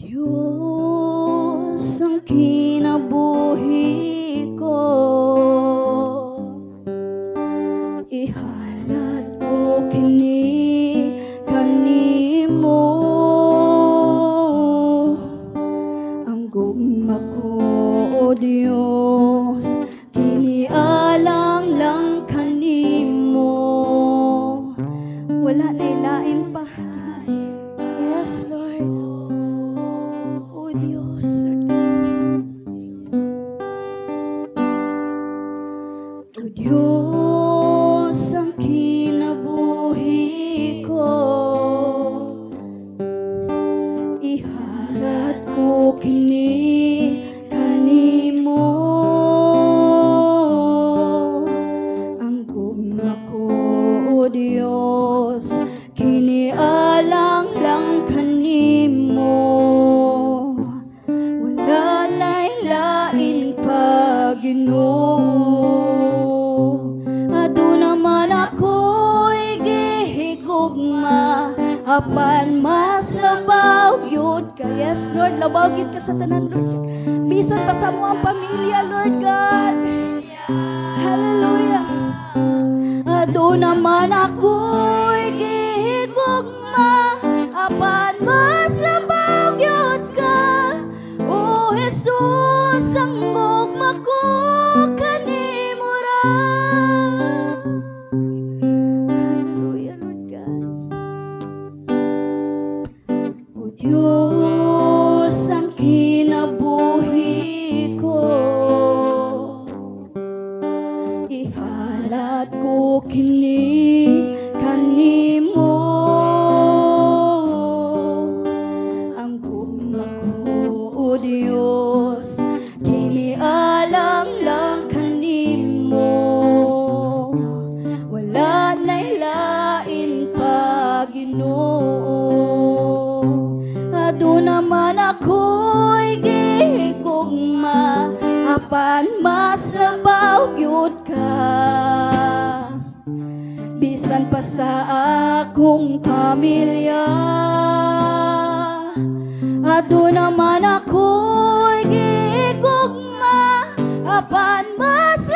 Diyos ang kinabuhi ko, ihalad ko kini kanimo. Ang gugma ko, O Diyos, kini alang lang kanimo. Wala na ilain pa. Yes, Lord. O Diyos, O Diyos ang kinabuhi ko, ihalad ko kini kanimo. Ang gugma ko, O Diyos, kini alang lang kanimo. Wala na'y lain pa, Ginoo. Adu naman ako'y gihigugma, apan mas labaw yun ka. Yes, Lord, labaw yun ka sa tanan, Lord. Bisan pa sa mo ang pamilya, Lord God. Hallelujah. Adu naman ako'y gihigugma, apan mas labaw yun ka. O Jesus, ang gugma ko kanimo ra. Hallelujah, Lord God. O Diyos ang kinabuhi ko, ihalad ko kini kanimo. Ang gugma ko, O Diyos, kini alang lang kanimo. Wala na'y lain pa, Ginoo. Adu naman ako'y gihigugma, apan mas labaw gyud ka. Bisan pa sa akong pamilya, adu naman ako'y gihigugma, apan mas